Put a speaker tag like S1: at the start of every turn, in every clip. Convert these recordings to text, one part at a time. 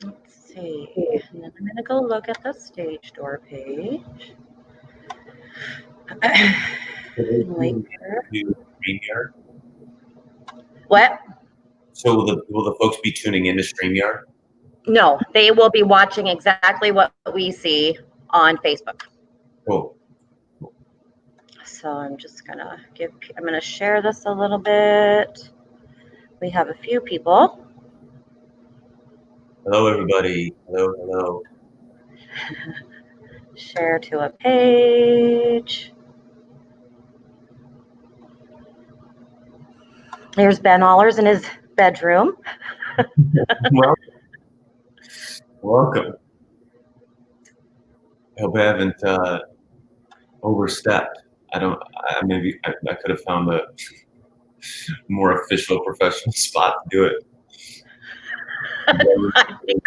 S1: Let's see. And then I'm going to go look at the stage door page. Link here.
S2: StreamYard?
S1: What?
S2: So will the folks be tuning into StreamYard?
S1: No, they will be watching exactly what we see on Facebook.
S2: Cool.
S1: So I'm just going to I'm going to share this a little bit. We have a few people.
S2: Hello, everybody. Hello.
S1: Share to a page. Here's Ben Ahlers in his bedroom.
S2: Welcome. I hope I haven't overstepped. I could have found a more official, professional spot to do it.
S1: I think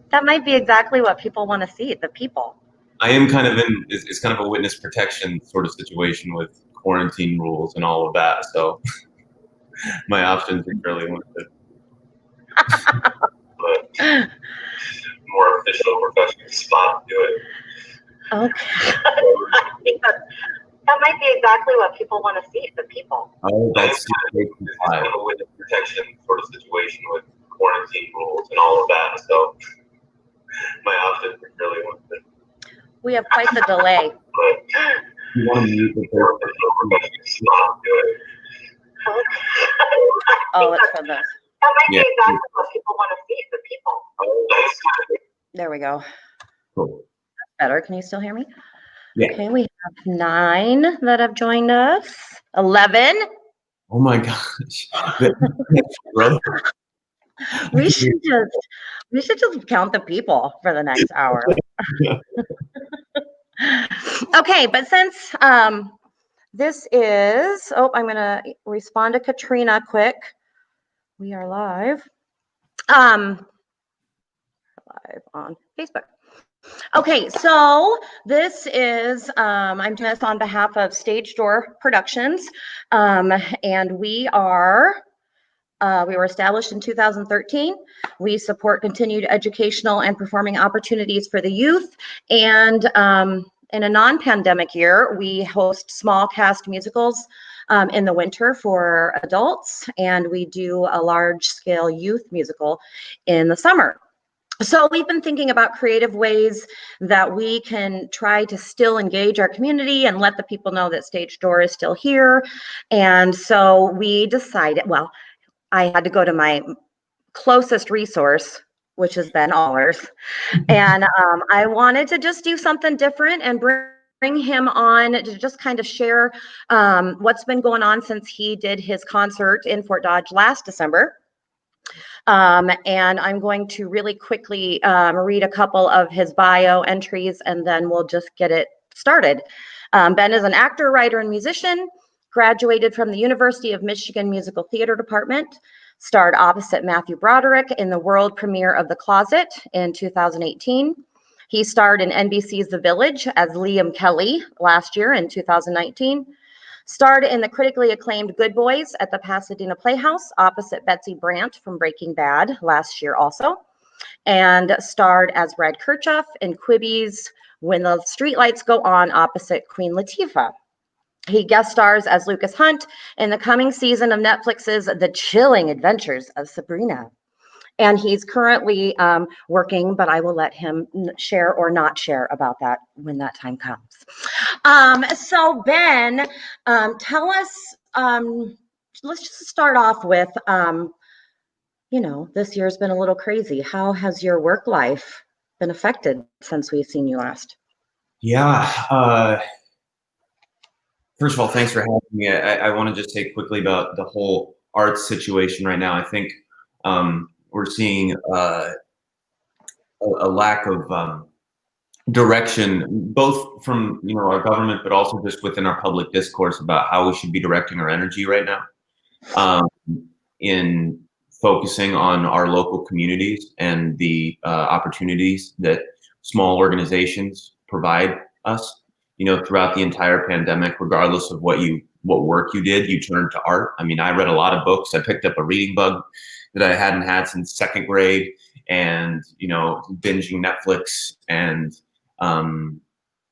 S1: that might be exactly what people want to see, the people.
S2: I am kind of it's kind of a witness protection sort of situation with quarantine rules and all of that. So my options are fairly limited. But more official, professional spot to do it.
S1: Okay. I think that might be exactly what people want to see, the people.
S2: Oh, that's kind of a witness protection sort of situation with quarantine rules and all of that. So my options are fairly limited.
S1: We have quite the delay.
S2: You want to mute the spot to it.
S1: Oh, it's from this. That might be exactly what people want to see, the people. There we go.
S2: Cool.
S1: Better. Can you still hear me?
S2: Yeah.
S1: Okay, we have 9 that have joined us. 11.
S2: Oh my gosh.
S1: We should just count the people for the next hour. Okay, but since this is, I'm going to respond to Katrina quick. We are live. Live on Facebook. Okay, so this is, I'm doing this on behalf of Stage Door Productions, and we were established in 2013. We support continued educational and performing opportunities for the youth, and in a non-pandemic year, we host small cast musicals in the winter for adults, and we do a large-scale youth musical in the summer. So we've been thinking about creative ways that we can try to still engage our community and let the people know that Stage Door is still here. And so we decided, I had to go to my closest resource, which is Ben Ahlers. And I wanted to just do something different and bring him on to just kind of share what's been going on since he did his concert in Fort Dodge last December. And I'm going to really quickly read a couple of his bio entries, and then we'll just get it started. Ben is an actor, writer, and musician, graduated from the University of Michigan Musical Theater Department, starred opposite Matthew Broderick in the world premiere of The Closet in 2018. He starred in NBC's The Village as Liam Kelly last year in 2019. Starred in the critically acclaimed Good Boys at the Pasadena Playhouse opposite Betsy Brandt from Breaking Bad last year also. And starred as Brad Kirchhoff in Quibi's When the Streetlights Go On opposite Queen Latifah. He guest stars as Lucas Hunt in the coming season of Netflix's The Chilling Adventures of Sabrina. And he's currently working, but I will let him share or not share about that when that time comes. So Ben, tell us, let's just start off with, this year's been a little crazy. How has your work life been affected since we've seen you last?
S2: Yeah. First of all, thanks for having me. I want to just say quickly about the whole arts situation right now. I think we're seeing a lack of direction, both from our government, but also just within our public discourse about how we should be directing our energy right now, in focusing on our local communities and the opportunities that small organizations provide us. Throughout the entire pandemic, regardless of what work you did, you turned to art. I mean, I read a lot of books. I picked up a reading bug that I hadn't had since second grade, and, you know, binging Netflix and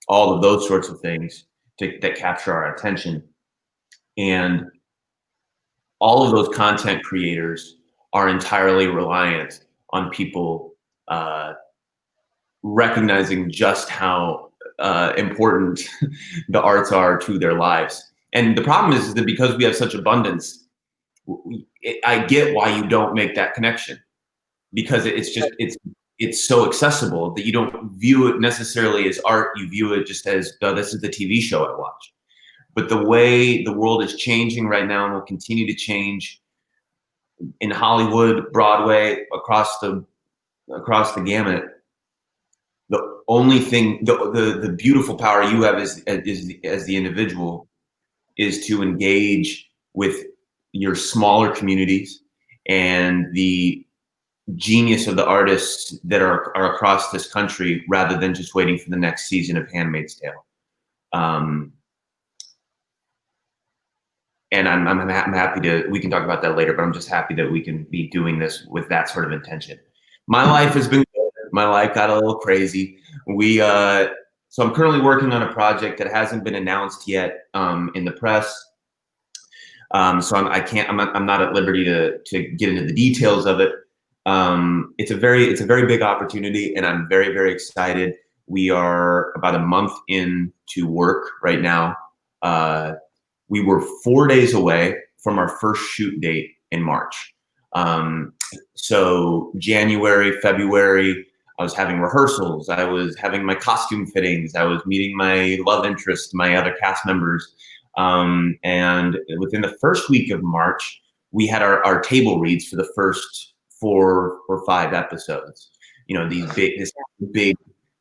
S2: all of those sorts of things that capture our attention. And all of those content creators are entirely reliant on people recognizing just how important the arts are to their lives. And the problem is that because we have such abundance, I get why you don't make that connection, because it's so accessible that you don't view it necessarily as art. You view it just as, oh, this is the TV show I watch. But the way the world is changing right now and will continue to change in Hollywood, Broadway, across the gamut, the only thing, the beautiful power you have as the individual is to engage with your smaller communities and the genius of the artists that are across this country, rather than just waiting for the next season of Handmaid's Tale. And I'm happy to, we can talk about that later, but I'm just happy that we can be doing this with that sort of intention. My life has been good. My life got a little crazy. So I'm currently working on a project that hasn't been announced yet in the press. So I'm not at liberty to get into the details of it. It's a very big opportunity, and I'm very, very excited. We are about a month into work right now. We were 4 days away from our first shoot date in March. So January, February, I was having rehearsals. I was having my costume fittings. I was meeting my love interest, my other cast members. And within the first week of March, we had our table reads for the first 4 or 5 episodes. You know, this big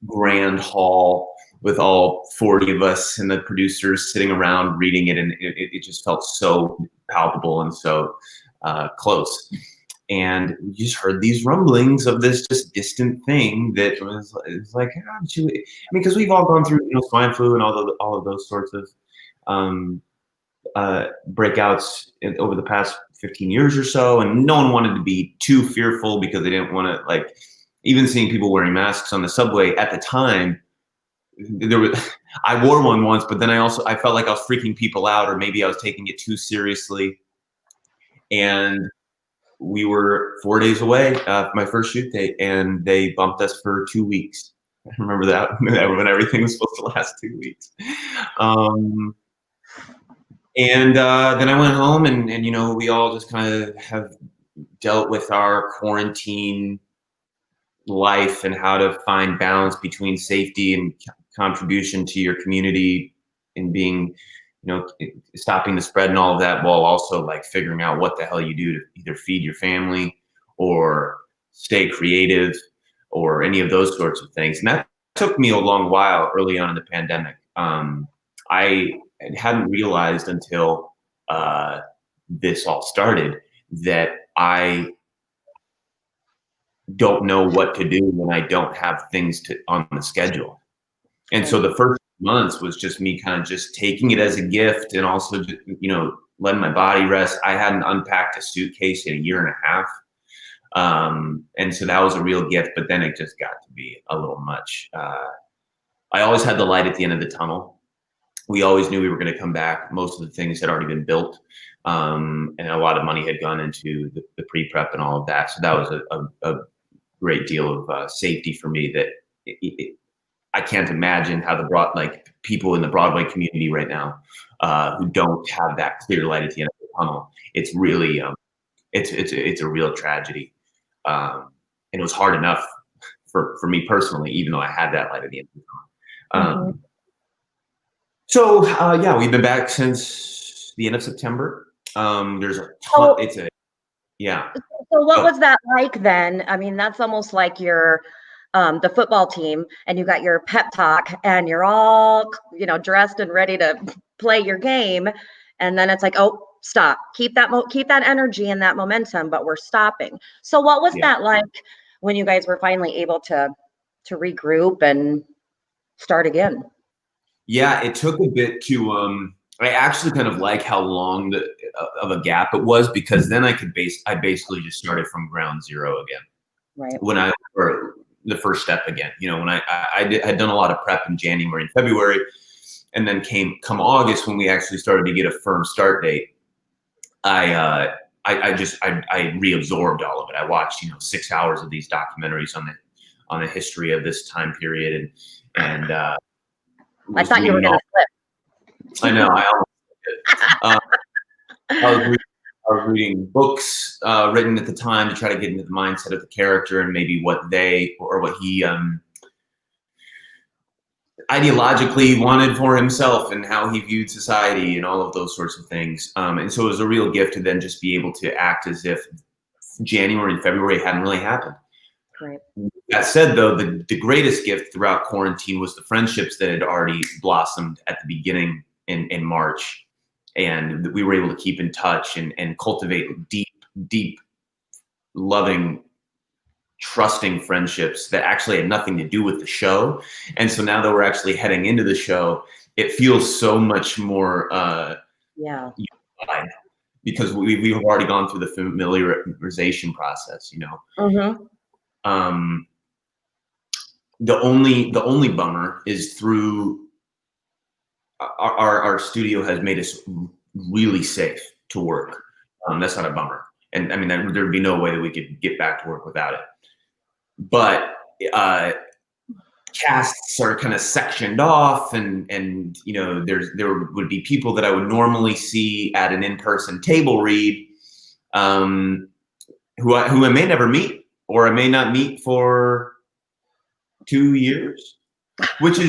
S2: grand hall with all 40 of us and the producers sitting around reading it, and it just felt so palpable and so close. And we just heard these rumblings of this just distant thing that was like, I mean, because we've all gone through, you know, swine flu and all of those sorts of breakouts over the past 15 years or so, and no one wanted to be too fearful because they didn't want to, like, even seeing people wearing masks on the subway at the time. I wore one once, but then I felt like I was freaking people out, or maybe I was taking it too seriously. And we were 4 days away from my first shoot date, and they bumped us for 2 weeks. I remember that when everything was supposed to last 2 weeks. And then I went home, and you know, we all just kind of have dealt with our quarantine life and how to find balance between safety and contribution to your community, and being, you know, stopping the spread and all of that, while also like figuring out what the hell you do to either feed your family or stay creative or any of those sorts of things. And that took me a long while early on in the pandemic. I hadn't realized until this all started that I don't know what to do when I don't have things on the schedule. And so the first months was just me kind of just taking it as a gift, and also, you know, letting my body rest. I hadn't unpacked a suitcase in a year and a half. And so that was a real gift, but then it just got to be a little much. I always had the light at the end of the tunnel. We always knew we were going to come back. Most of the things had already been built, and a lot of money had gone into the pre-prep and all of that. So that was a great deal of safety for me. That I can't imagine how people in the Broadway community right now who don't have that clear light at the end of the tunnel. It's really it's a real tragedy, and it was hard enough for me personally, even though I had that light at the end of the tunnel. So yeah, we've been back since the end of September. There's a ton. Yeah.
S1: So what was that like then? I mean, that's almost like your the football team, and you got your pep talk, and you're all, you know, dressed and ready to play your game, and then it's like, oh, stop. Keep that energy and that momentum, but we're stopping. So what was that like when you guys were finally able to regroup and start again?
S2: Yeah, it took a bit to I actually kind of like how long of a gap it was, because then I basically just started from ground zero again.
S1: Right.
S2: or the first step again. When had done a lot of prep in January and February, and then come August when we actually started to get a firm start date. I reabsorbed all of it. I watched 6 hours of these documentaries on the history of this time period, and
S1: I thought you were going to slip.
S2: I know. I almost did. I was reading books written at the time to try to get into the mindset of the character and maybe what he ideologically wanted for himself and how he viewed society and all of those sorts of things. And so it was a real gift to then just be able to act as if January and February hadn't really happened.
S1: Right.
S2: That said, though, the greatest gift throughout quarantine was the friendships that had already blossomed at the beginning in March. And we were able to keep in touch and cultivate deep, loving, trusting friendships that actually had nothing to do with the show. And so now that we're actually heading into the show, it feels so much more unified because we've already gone through the familiarization process,
S1: Mm-hmm.
S2: The only bummer is through our studio has made us really safe to work. That's not a bummer. And I mean, there'd be no way that we could get back to work without it. But casts are kind of sectioned off, and there would be people that I would normally see at an in-person table read, who I may never meet, or I may not meet for 2 years, which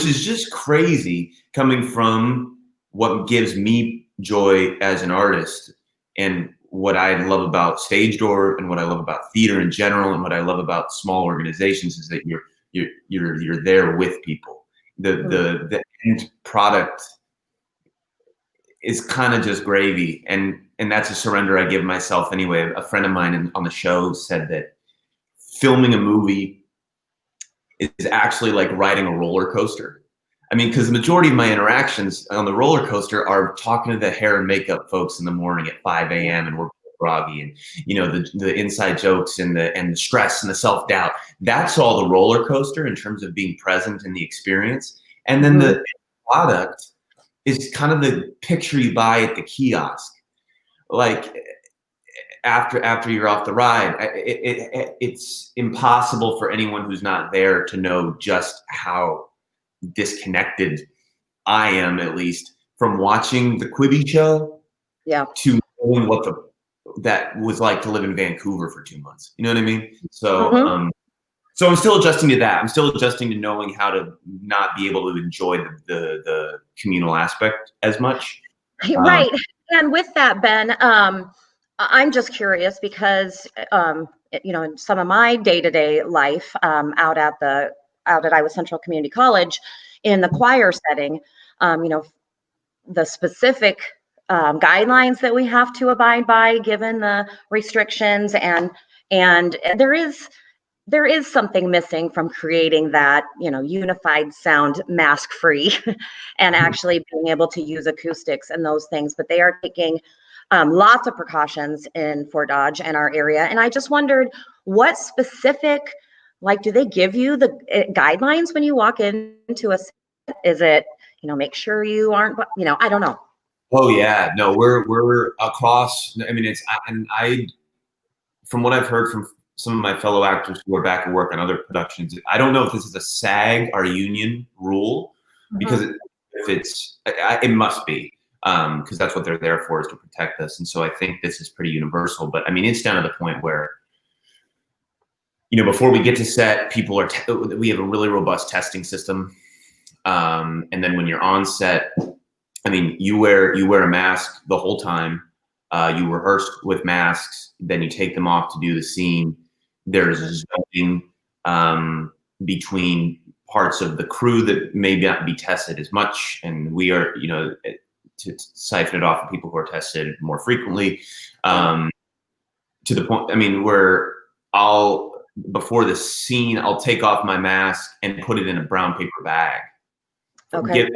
S2: is just crazy coming from what gives me joy as an artist and what I love about Stage Door and what I love about theater in general and what I love about small organizations is that you're there with people. The end product is kind of just gravy, and that's a surrender I give myself anyway. A friend of mine on the show said that filming a movie is actually like riding a roller coaster. I mean, because the majority of my interactions on the roller coaster are talking to the hair and makeup folks in the morning at 5 a.m. and we're groggy, and the inside jokes and the stress and the self-doubt. That's all the roller coaster in terms of being present in the experience. And then the product is kind of the picture you buy at the kiosk. Like after you're off the ride, it's impossible for anyone who's not there to know just how disconnected I am, at least from watching the Quibi show, to knowing what that was like to live in Vancouver for 2 months. You know what I mean? So, so I'm still adjusting to that. I'm still adjusting to knowing how to not be able to enjoy the communal aspect as much.
S1: Right. And with that, Ben, I'm just curious because, in some of my day-to-day life out at Iowa Central Community College in the choir setting, the specific guidelines that we have to abide by given the restrictions, and there is something missing from creating that, unified sound mask-free and actually being able to use acoustics and those things. But they are taking lots of precautions in Fort Dodge and our area. And I just wondered what specific, do they give you the guidelines when you walk into a set? Is it, make sure you aren't, I don't know.
S2: Oh yeah, no, we're across. I mean, from what I've heard from some of my fellow actors who are back at work on other productions, I don't know if this is a SAG, our union rule, because it must be, because that's what they're there for, is to protect us. And so I think this is pretty universal. But I mean, it's down to the point where, before we get to set, we have a really robust testing system, and then when you're on set, I mean, you wear a mask the whole time. You rehearse with masks, then you take them off to do the scene. There's zoning between parts of the crew that may not be tested as much, and we are, to siphon it off of people who are tested more frequently. To the point, I mean, where before the scene, I'll take off my mask and put it in a brown paper bag.
S1: Okay.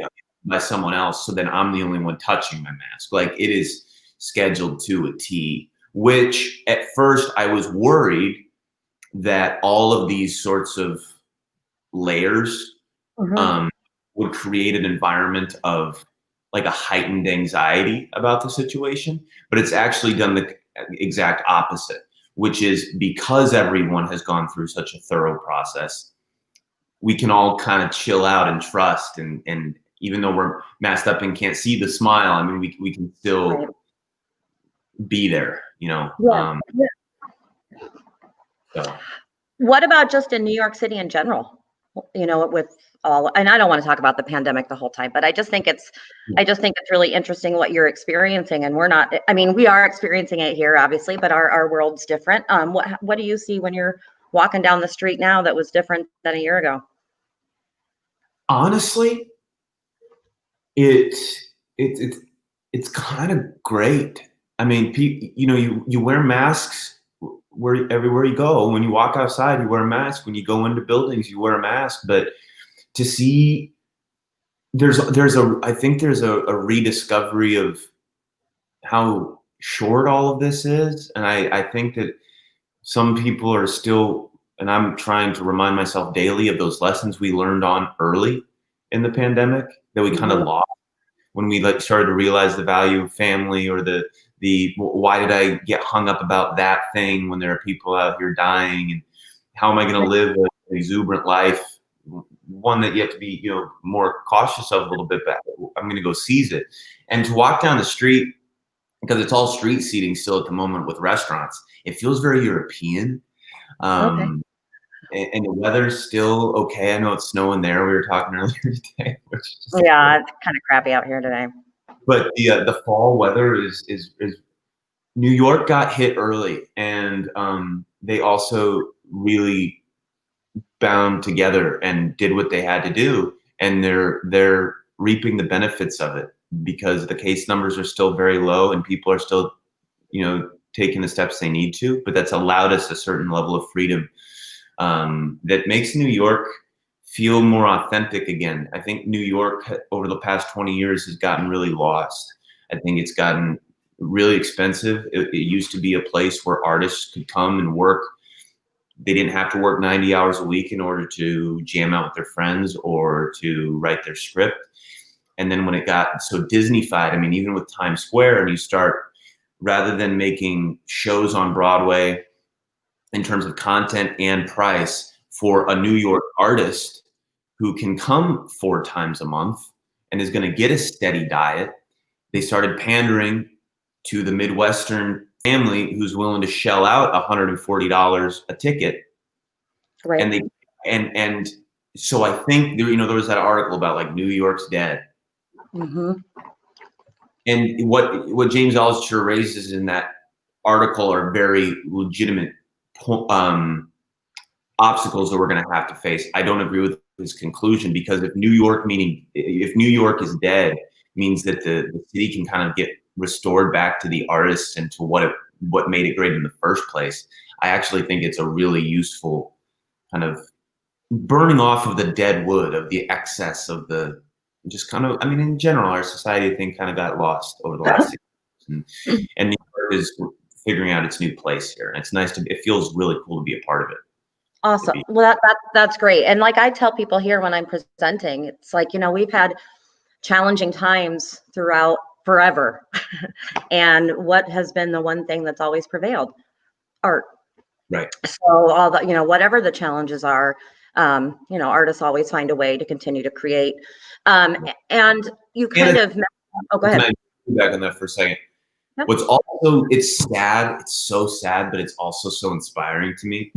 S2: By someone else, so then I'm the only one touching my mask. Like, it is scheduled to a T, which at first I was worried that all of these sorts of layers
S1: Mhm.
S2: um, would create an environment of like a heightened anxiety about the situation, but it's actually done the exact opposite, which is because everyone has gone through such a thorough process, we can all kind of chill out and trust. And even though we're masked up and can't see the smile, I mean, we can
S1: Right.
S2: still be there,
S1: Yeah. Yeah.
S2: so.
S1: What about just in New York City in general? With all, and I don't want to talk about the pandemic the whole time, but I just think it's really interesting what you're experiencing. And we're not, I mean, we are experiencing it here, obviously, but our world's different. What do you see when you're walking down the street now that was different than a year ago?
S2: Honestly, it it, it it's kind of great. I mean, you wear masks where everywhere you go. When you walk outside, you wear a mask. When you go into buildings, you wear a mask. But to see, I think there's a rediscovery of how short all of this is, and I think that some people are still, and I'm trying to remind myself daily of those lessons we learned on early in the pandemic that we kind of
S1: Mhm.
S2: lost when we like started to realize the value of family, or the why did I get hung up about that thing when there are people out here dying, and how am I going to live an exuberant life, one that you have to be more cautious of a little bit, but I'm going to go seize it. And to walk down the street, because it's all street seating still at the moment with restaurants, it feels very European.
S1: Okay.
S2: um, and the weather's still okay. I know it's snowing there. We were talking earlier today, which is just
S1: Yeah, it's kind of crappy out here today.
S2: but the fall weather is New York got hit early, and they also really bound together and did what they had to do, and they're reaping the benefits of it because the case numbers are still very low and people are still taking the steps they need to. But that's allowed us a certain level of freedom that makes New York feel more authentic again. I think New York over the past 20 years has gotten really lost. I think it's gotten really expensive. It used to be a place where artists could come and work. They didn't have to work 90 hours a week in order to jam out with their friends or to write their script. And then when it got so Disney-fied, I mean, even with Times Square, and you start, rather than making shows on Broadway in terms of content and price for a New York artist who can come 4 times a month and is going to get a steady diet, they started pandering to the Midwestern family who's willing to shell out $140 a ticket.
S1: Right.
S2: And they and so I think there was that article about like New York's dead.
S1: Hmm.
S2: And what James Altucher raises in that article are very legitimate obstacles that we're going to have to face. I don't agree with his conclusion, because if New York is dead, means that the city can kind of get restored back to the artists and to what made it great in the first place. I actually think it's a really useful kind of burning off of the dead wood, of the excess of the just kind of, I mean, in general, our society, I think, kind of got lost over the last 6 years. And New York is figuring out its new place here. And it's nice it feels really cool to be a part of it.
S1: Awesome. Well, that's great. And like I tell people here when I'm presenting, it's like, we've had challenging times throughout forever. And what has been the one thing that's always prevailed? Art.
S2: Right.
S1: So all the, whatever the challenges are, artists always find a way to continue to create. And you kind of, oh, go
S2: Can
S1: ahead.
S2: I go back on that for a second?
S1: Yep.
S2: What's also, it's sad, it's so sad, but it's also so inspiring to me.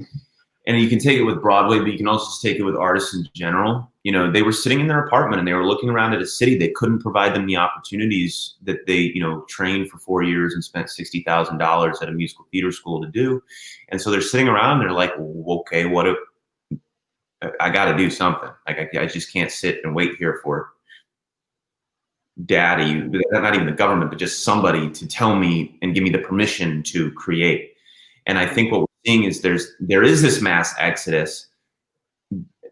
S2: And you can take it with Broadway, but you can also just take it with artists in general. They were sitting in their apartment and they were looking around at a city. They couldn't provide them the opportunities that they, trained for 4 years and spent $60,000 at a musical theater school to do. And so they're sitting around, they're like, well, okay, I got to do something. Like, I just can't sit and wait here for daddy, not even the government, but just somebody to tell me and give me the permission to create. And I think what we're seeing is there is this mass exodus,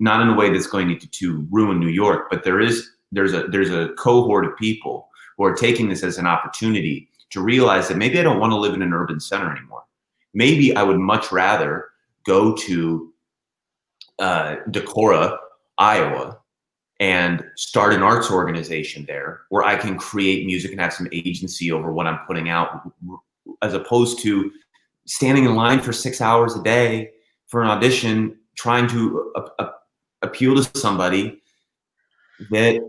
S2: not in a way that's going to ruin New York, but there's a cohort of people who are taking this as an opportunity to realize that maybe I don't want to live in an urban center anymore. Maybe I would much rather go to Decorah, Iowa, and start an arts organization there where I can create music and have some agency over what I'm putting out, as opposed to standing in line for 6 hours a day for an audition, trying to appeal to somebody that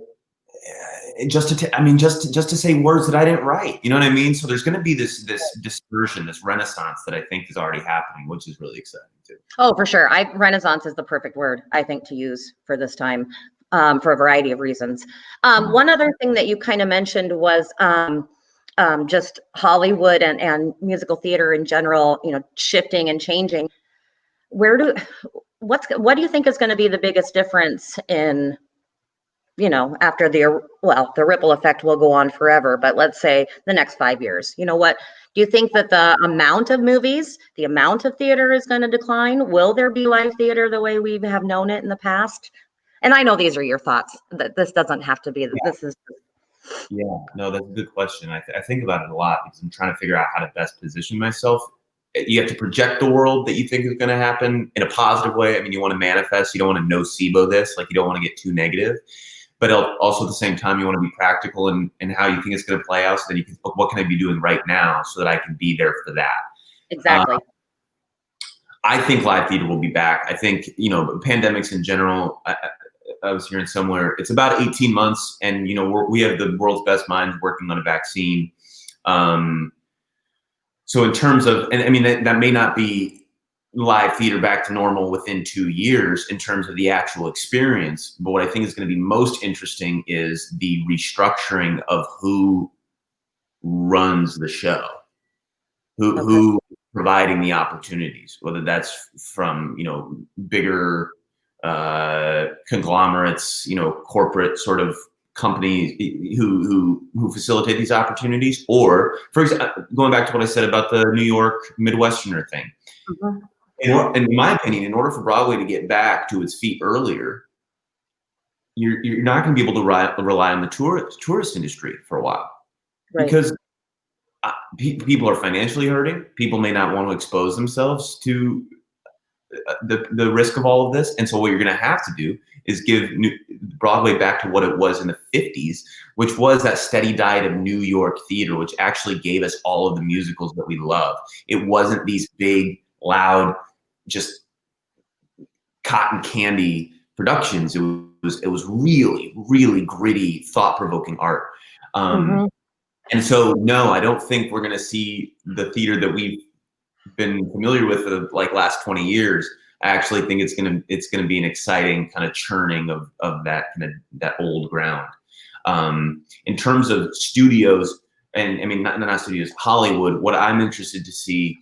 S2: just to say words that I didn't write. You know what I mean? So there's going to be this dispersion, this renaissance that I think is already happening, which is really exciting too.
S1: Oh, for sure. Renaissance is the perfect word, I think, to use for this time, for a variety of reasons. One other thing that you kind of mentioned was just Hollywood and musical theater in general, shifting and changing. What do you think is going to be the biggest difference in, after the ripple effect will go on forever, but let's say the next 5 years? What do you think, that the amount of movies, the amount of theater is going to decline? Will there be live theater the way we have known it in the past? And I know these are your thoughts, that this doesn't have to be, this is.
S2: Yeah, no, that's a good question. I think about it a lot because I'm trying to figure out how to best position myself. You have to project the world that you think is going to happen in a positive way. I mean, you want to manifest, you don't want to nocebo this, like you don't want to get too negative. But also at the same time, you want to be practical in how you think it's going to play out, so that you can, what can I be doing right now so that I can be there for that?
S1: Exactly.
S2: I think live theater will be back. I think, pandemics in general, I was hearing somewhere, it's about 18 months, and, we have the world's best minds working on a vaccine. So in terms of, and I mean, that may not be live theater back to normal within 2 years in terms of the actual experience. But what I think is going to be most interesting is the restructuring of who runs the show, who providing the opportunities, whether that's from, bigger conglomerates, corporate sort of companies who facilitate these opportunities, or, for example, going back to what I said about the New York Midwesterner thing.
S1: Mm-hmm.
S2: In my opinion, in order for Broadway to get back to its feet earlier, you're not going to be able to rely on the tourist industry for a while,
S1: Right.
S2: because people are financially hurting. People may not want to expose themselves to the risk of all of this, and so what you're going to have to do is give Broadway back to what it was in the 50s, which was that steady diet of New York theater, which actually gave us all of the musicals that we love. It wasn't these big, loud, just cotton candy productions. It was really, really gritty, thought-provoking art. And so, no, I don't think we're going to see the theater that we've been familiar with for the last 20 years. I actually think it's going to be an exciting kind of churning of that old ground. In terms of studios, and I mean, not studios, Hollywood, what I'm interested to see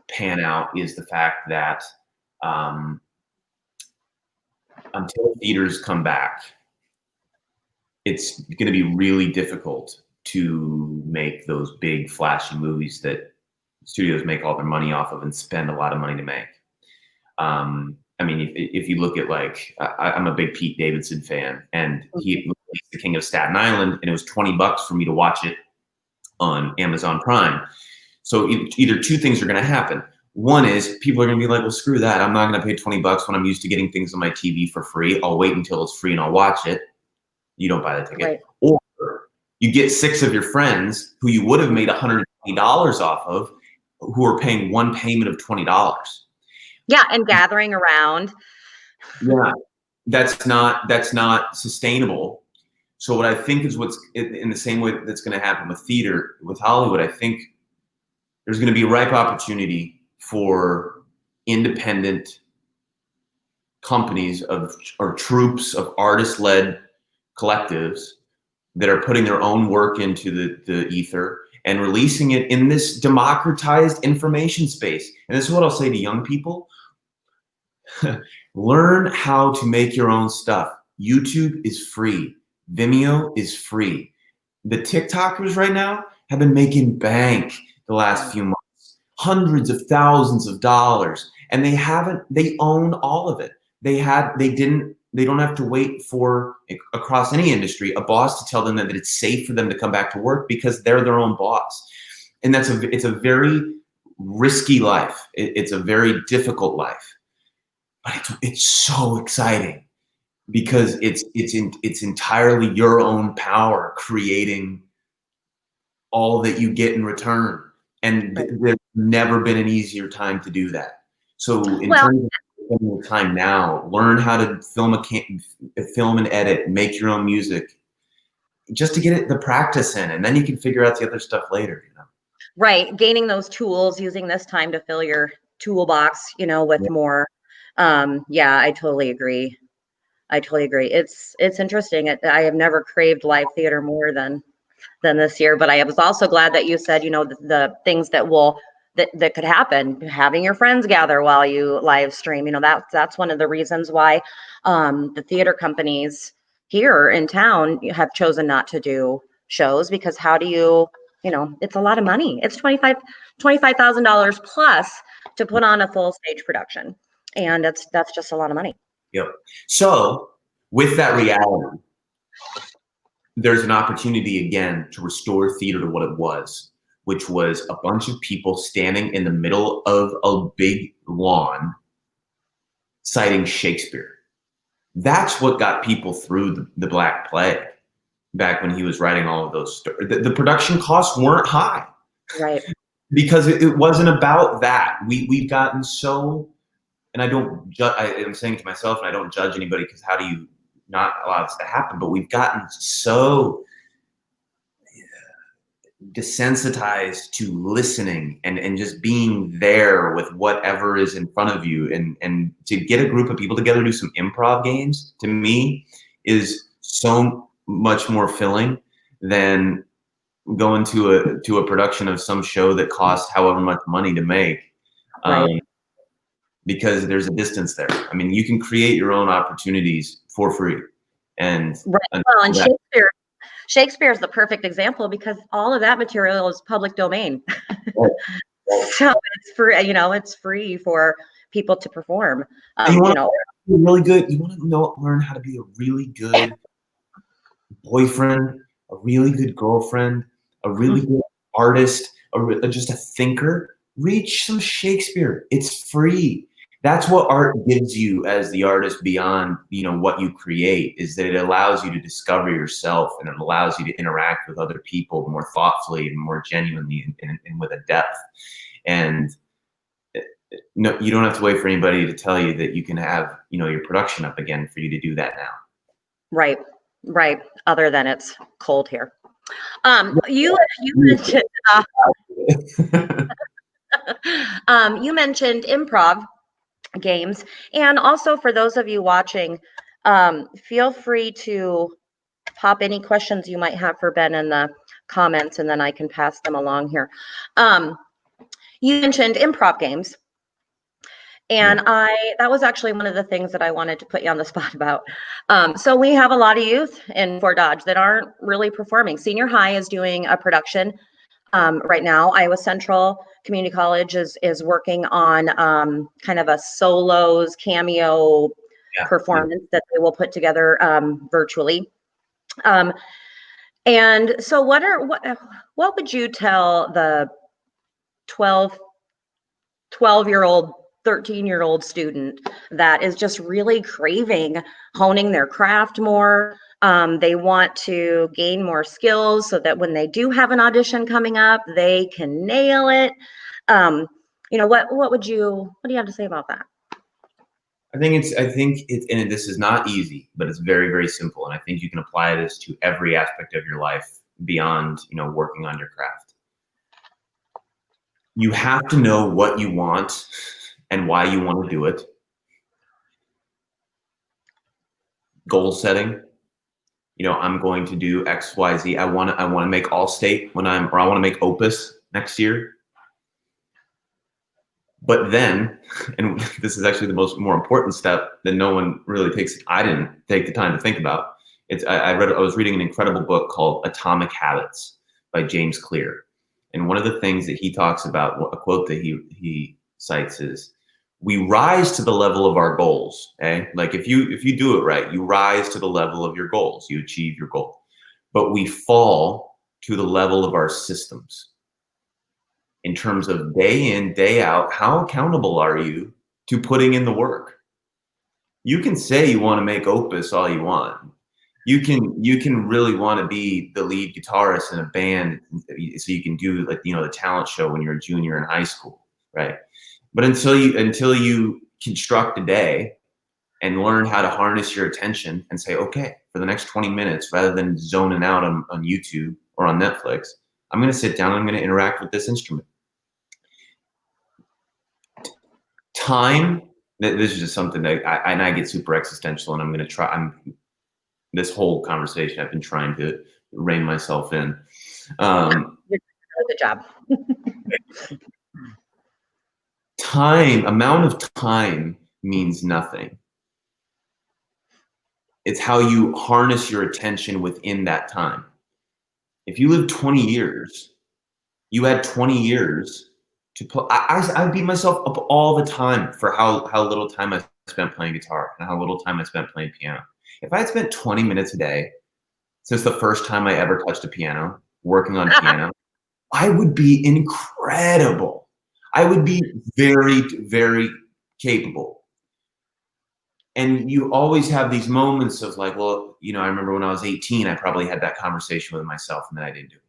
S2: pan out is the fact that until theaters come back, it's going to be really difficult to make those big flashy movies that studios make all their money off of and spend a lot of money to make. I mean, if you look at, I'm a big Pete Davidson fan, and he was the King of Staten Island, and it was $20 for me to watch it on Amazon Prime. So either two things are going to happen. One is people are going to be like, well, screw that. I'm not going to pay $20 when I'm used to getting things on my TV for free. I'll wait until it's free and I'll watch it. You don't buy the ticket.
S1: Right.
S2: Or you get 6 of your friends who you would have made $120 off of, who are paying one payment of $20.
S1: Yeah, and gathering around.
S2: Yeah, that's not sustainable. So what I think is what's in the same way that's going to happen with theater, with Hollywood, I think there's going to be a ripe opportunity for independent companies or troops of artist-led collectives that are putting their own work into the ether and releasing it in this democratized information space. And this is what I'll say to young people. Learn how to make your own stuff. YouTube is free. Vimeo is free. The TikTokers right now have been making bank the last few months, hundreds of thousands of dollars, and they own all of it. They don't have to wait for, across any industry, a boss to tell them that it's safe for them to come back to work, because they're their own boss. And it's a very risky life. It's a very difficult life, but it's so exciting because it's entirely your own power creating all that you get in return. And
S1: Right.
S2: there's never been an easier time to do that. So in
S1: Well,
S2: terms of spending your time now, learn how to film and edit, make your own music, just to get the practice in, and then you can figure out the other stuff later.
S1: right. Gaining those tools, using this time to fill your toolbox, with
S2: Yeah.
S1: more. Yeah, I totally agree. I totally agree. It's interesting. I have never craved live theater more than this year. But I was also glad that you said, the things that could happen, having your friends gather while you live stream. That's one of the reasons why the theater companies here in town have chosen not to do shows, because how do it's a lot of money. It's $25,000 plus to put on a full stage production. And that's just a lot of money.
S2: Yep. So with that reality, there's an opportunity again to restore theater to what it was, which was a bunch of people standing in the middle of a big lawn citing Shakespeare. That's what got people through the Black Plague back when he was writing all of those stories. The production costs weren't high
S1: Right.
S2: because it wasn't about that. We've gotten so, and I don't judge, I'm saying it to myself, and I don't judge anybody, because how do you not allow this to happen? But we've gotten so desensitized to listening and just being there with whatever is in front of you, and to get a group of people together to do some improv games, to me, is so much more filling than going to a production of some show that costs however much money to make.
S1: Right.
S2: Because there's a distance there. I mean, you can create your own opportunities for free. And
S1: Right. Well, and Shakespeare is the perfect example, because all of that material is public domain. So it's free, it's free for people to perform.
S2: you want to be really good. You want to learn how to be a really good boyfriend, a really good girlfriend, a really good artist, just a thinker. Read some Shakespeare. It's free. That's what art gives you as the artist beyond, what you create, is that it allows you to discover yourself, and it allows you to interact with other people more thoughtfully and more genuinely, and with a depth. And no, you don't have to wait for anybody to tell you that you can have, your production up again for you to do that now.
S1: Right. Right. Other than it's cold here. You mentioned you mentioned improv games, and also for those of you watching, feel free to pop any questions you might have for Ben in the comments, and then I can pass them along here. You mentioned improv games, and that was actually one of the things that I wanted to put you on the spot about. So we have a lot of youth in Fort Dodge that aren't really performing. Senior high is doing a production right now. Iowa Central Community College is working on kind of a solos cameo performance that they will put together virtually. And so what would you tell the 12-year-old, 13-year-old student that is just really craving honing their craft more? They want to gain more skills so that when they do have an audition coming up, they can nail it. What do you have to say about that?
S2: I think and this is not easy, but it's very, very simple. And I think you can apply this to every aspect of your life beyond, working on your craft. You have to know what you want and why you want to do it. Goal setting. I'm going to do X, Y, Z. I want to make Allstate I want to make Opus next year. But then, and this is actually the more important step that no one really takes. I didn't take the time to think about. I was reading an incredible book called Atomic Habits by James Clear. And one of the things that he talks about, a quote that he cites, is, we rise to the level of our goals. Okay? Like if you do it right, you rise to the level of your goals, you achieve your goal. But we fall to the level of our systems. in terms of day in, day out, how accountable are you to putting in the work? You can say you want to make opus all you want. You can really want to be the lead guitarist in a band so you can do like, the talent show when you're a junior in high school, right? But until you construct a day and learn how to harness your attention and say, okay, for the next 20 minutes, rather than zoning out on YouTube or on Netflix, I'm going to sit down and I'm going to interact with this instrument. Time, this is just something that I get super existential, and I'm going to try. This whole conversation, I've been trying to rein myself in.
S1: Good job.
S2: Amount of time means nothing. It's how you harness your attention within that time. If you live 20 years, you had 20 years to play. I beat myself up all the time for how little time I spent playing guitar and how little time I spent playing piano. If I had spent 20 minutes a day since the first time I ever touched a piano, working on piano, I would be incredible. I would be very, very capable. And you always have these moments of like, well, I remember when I was 18, I probably had that conversation with myself and then I didn't do it.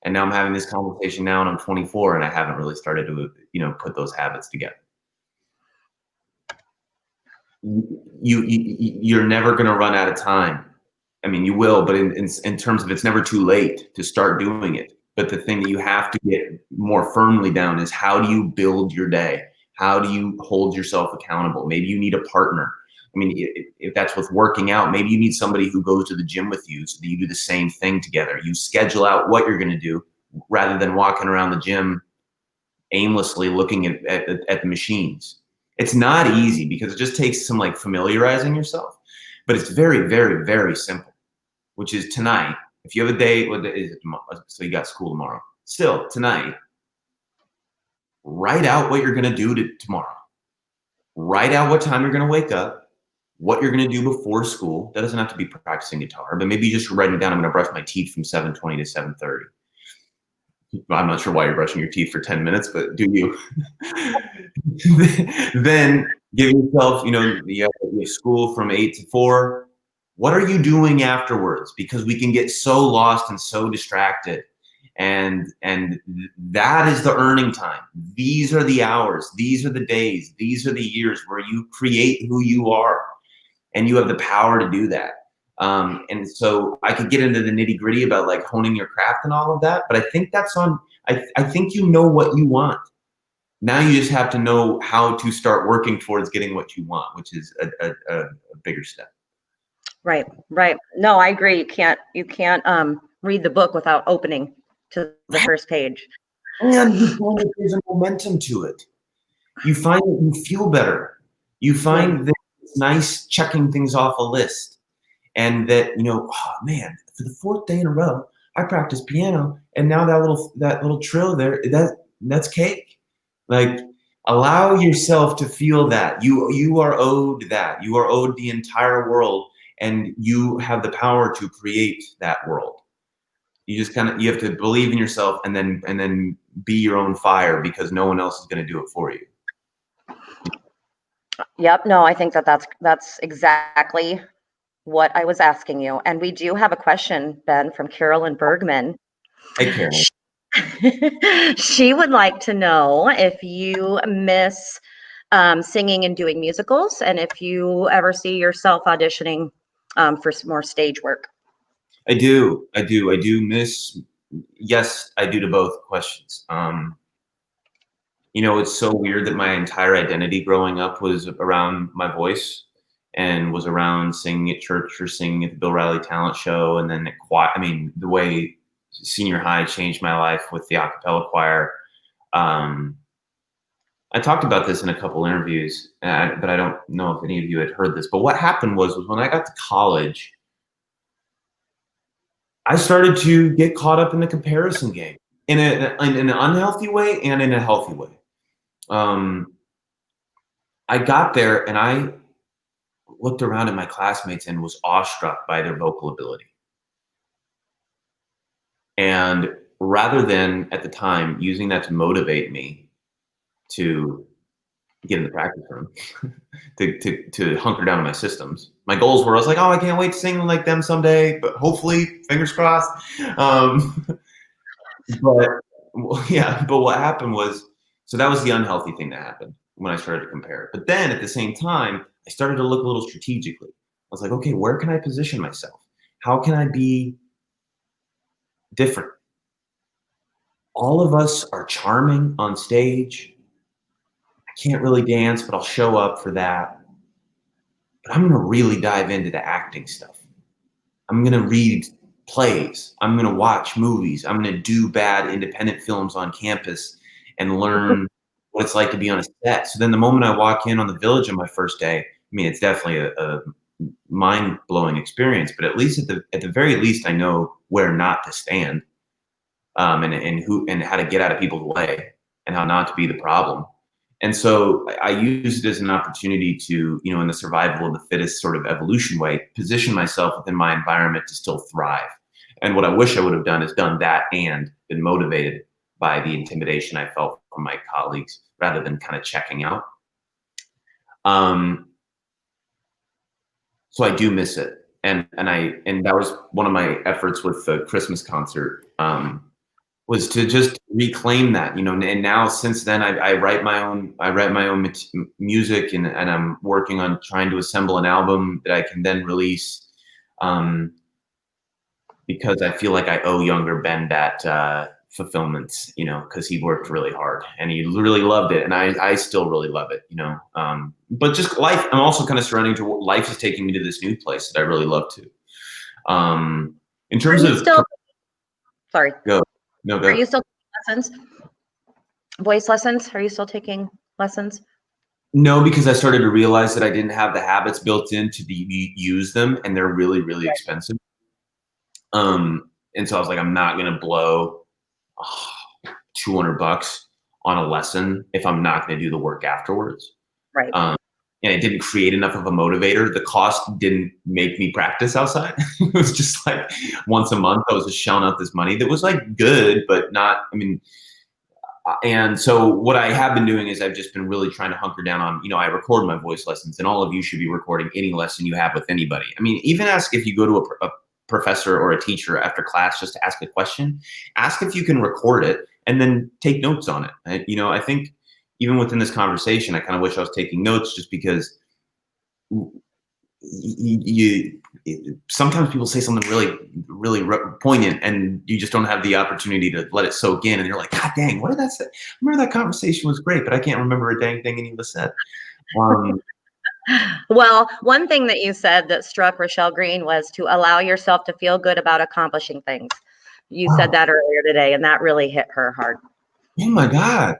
S2: And now I'm having this conversation now and I'm 24 and I haven't really started to, put those habits together. You're never going to run out of time. I mean, you will, but in terms of, it's never too late to start doing it. But the thing that you have to get more firmly down is, how do you build your day? How do you hold yourself accountable? Maybe you need a partner. I mean, if that's with working out, maybe you need somebody who goes to the gym with you so that you do the same thing together. You schedule out what you're going to do rather than walking around the gym aimlessly looking at the machines. It's not easy because it just takes some like familiarizing yourself, but it's very, very, very simple, which is tonight. If you have a day, what is it tomorrow? So you got school tomorrow. Still, tonight, write out what you're going to do tomorrow. Write out what time you're going to wake up, what you're going to do before school. That doesn't have to be practicing guitar, but maybe you just write it down. I'm going to brush my teeth from 7:20 to 7:30. I'm not sure why you're brushing your teeth for 10 minutes, but do you? Then give yourself, you have school from 8 to 4. What are you doing afterwards? Because we can get so lost and so distracted. And that is the earning time. These are the hours. These are the days. These are the years where you create who you are. And you have the power to do that. And so I could get into the nitty gritty about like honing your craft and all of that, but I think that's I think you know what you want. Now you just have to know how to start working towards getting what you want, which is a bigger step.
S1: Right. No, I agree. You can't read the book without opening to the first page.
S2: And you find that there's a momentum to it. You find that you feel better. You find that it's nice checking things off a list. And that, oh man, for the 4th day in a row, I practiced piano, and now that little trill there, that's cake. Like, allow yourself to feel that. You are owed that. You are owed the entire world, and you have the power to create that world. You just you have to believe in yourself and then be your own fire, because no one else is going to do it for you.
S1: Yep. No, I think that's exactly what I was asking you. And we do have a question, Ben, from Carolyn Bergman.
S2: Hey, Carolyn.
S1: She would like to know if you miss singing and doing musicals, and if you ever see yourself auditioning for more stage work.
S2: I do miss. Yes, I do to both questions. It's so weird that my entire identity growing up was around my voice and was around singing at church or singing at the Bill Riley talent show. And then the way senior high changed my life with the a cappella choir. I talked about this in a couple interviews, but I don't know if any of you had heard this. But what happened was when I got to college, I started to get caught up in the comparison game in an unhealthy way and in a healthy way. I got there and I looked around at my classmates and was awestruck by their vocal ability. And rather than at the time using that to motivate me to get in the practice room, to hunker down on my systems. My goals were, I was like, oh, I can't wait to sing like them someday, but hopefully, fingers crossed. Um, but yeah, but what happened was, so that was the unhealthy thing that happened when I started to compare. But then at the same time, I started to look a little strategically. I was like, okay, where can I position myself? How can I be different? All of us are charming on stage. I can't really dance, but I'll show up for that. But I'm going to really dive into the acting stuff. I'm going to read plays. I'm going to watch movies. I'm going to do bad independent films on campus and learn what it's like to be on a set. So then the moment I walk in on the Village on my first day, I mean, it's definitely a mind-blowing experience, but at least at the very least, I know where not to stand, and how to get out of people's way and how not to be the problem. And so I use it as an opportunity to, in the survival of the fittest sort of evolution way, position myself within my environment to still thrive. And what I wish I would have done is done that and been motivated by the intimidation I felt from my colleagues rather than kind of checking out. So I do miss it. And that was one of my efforts with the Christmas concert, was to just reclaim that, and now since then I write my own music, and I'm working on trying to assemble an album that I can then release, because I feel like I owe younger Ben that fulfillment, because he worked really hard and he really loved it, and I still really love it, but just life, I'm also kind of surrounding to life is taking me to this new place that I really love to. In terms of
S1: sorry.
S2: Go. No, go.
S1: Are you still taking lessons? Voice lessons? Are you still taking lessons?
S2: No, because I started to realize that I didn't have the habits built in to use them, and they're really, really expensive. And so I was like, I'm not going to blow $200 on a lesson if I'm not going to do the work afterwards.
S1: Right.
S2: And it didn't create enough of a motivator. The cost didn't make me practice outside. It was just like once a month, I was just shelling out this money that was like good, but not, and so what I have been doing is I've just been really trying to hunker down on, I record my voice lessons, and all of you should be recording any lesson you have with anybody. Even ask if you go to a professor or a teacher after class just to ask a question, ask if you can record it and then take notes on it. I think even within this conversation, I kind of wish I was taking notes, just because sometimes people say something really, really poignant, and you just don't have the opportunity to let it soak in. And you're like, God dang, what did that say? I remember that conversation was great, but I can't remember a dang thing any of us said.
S1: Well, one thing that you said that struck Rochelle Green was to allow yourself to feel good about accomplishing things. You said that earlier today, and that really hit her hard.
S2: Oh my God.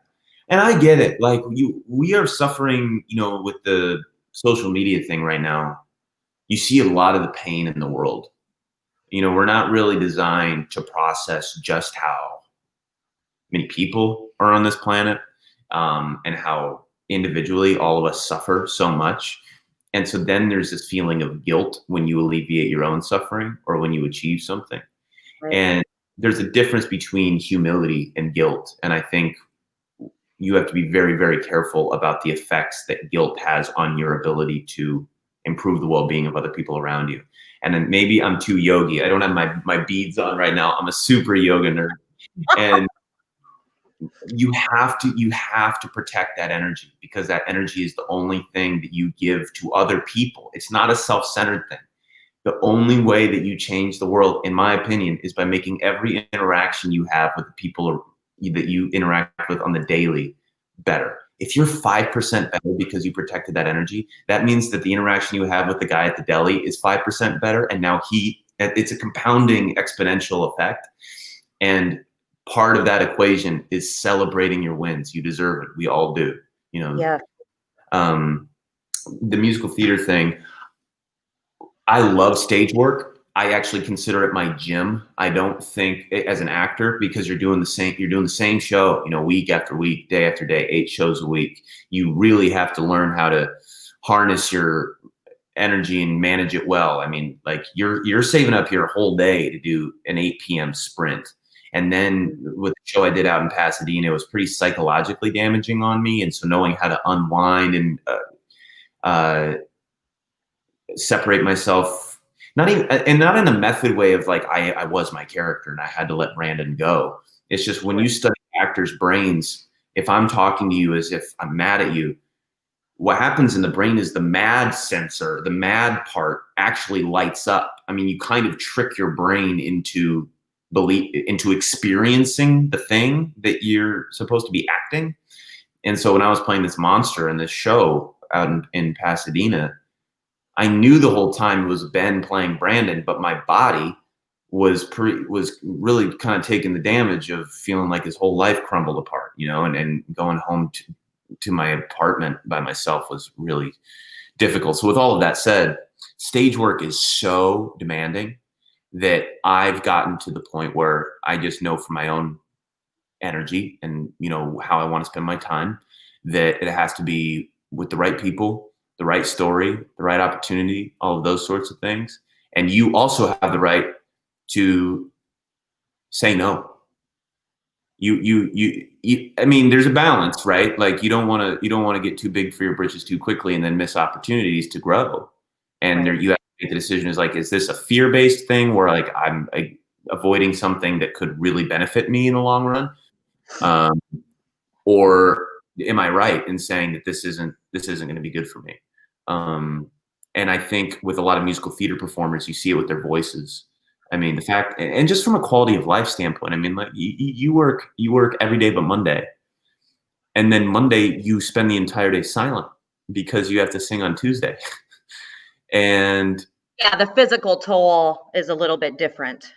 S2: And I get it. Like we are suffering, with the social media thing right now. You see a lot of the pain in the world. We're not really designed to process just how many people are on this planet, and how individually all of us suffer so much. And so then there's this feeling of guilt when you alleviate your own suffering or when you achieve something.
S1: Right.
S2: And there's a difference between humility and guilt. And I think you have to be very, very careful about the effects that guilt has on your ability to improve the well-being of other people around you. And then maybe I'm too yogi. I don't have my beads on right now. I'm a super yoga nerd. And you have to protect that energy, because that energy is the only thing that you give to other people. It's not a self-centered thing. The only way that you change the world, in my opinion, is by making every interaction you have with the people that you interact with on the daily better. If you're 5% better because you protected that energy, that means that the interaction you have with the guy at the deli is 5% better. And now it's a compounding exponential effect. And part of that equation is celebrating your wins. You deserve it. We all do,
S1: Yeah.
S2: The musical theater thing, I love stage work. I actually consider it my gym. I don't think as an actor, because you're doing the same show, week after week, day after day, 8 shows a week. You really have to learn how to harness your energy and manage it well. Like you're saving up your whole day to do an 8 p.m. sprint. And then with the show I did out in Pasadena, it was pretty psychologically damaging on me. And so knowing how to unwind and uh, separate myself, not even, and not in a method way of like, I was my character and I had to let Brandon go. It's just when you study actors' brains, if I'm talking to you as if I'm mad at you, what happens in the brain is the mad sensor, the mad part actually lights up. I mean, you kind of trick your brain into into experiencing the thing that you're supposed to be acting. And so when I was playing this monster in this show out in Pasadena, I knew the whole time it was Ben playing Brandon, but my body was really kind of taking the damage of feeling like his whole life crumbled apart, you know, and going home to my apartment by myself was really difficult. So with all of that said, stage work is so demanding that I've gotten to the point where I just know from my own energy and, you know, how I want to spend my time, that it has to be with the right people, the right story, the right opportunity, all of those sorts of things. And you also have the right to say no. I mean, there's a balance, right? Like you don't want to get too big for your britches too quickly and then miss opportunities to grow. And there, you have to make the decision is like, is this a fear-based thing where like I'm avoiding something that could really benefit me in the long run? Or am I right in saying that this isn't going to be good for me? And I think with a lot of musical theater performers, you see it with their voices. I mean, the fact, and just from a quality of life standpoint, I mean, like you work every day but Monday, and then Monday you spend the entire day silent because you have to sing on Tuesday. And
S1: yeah, the physical toll is a little bit different.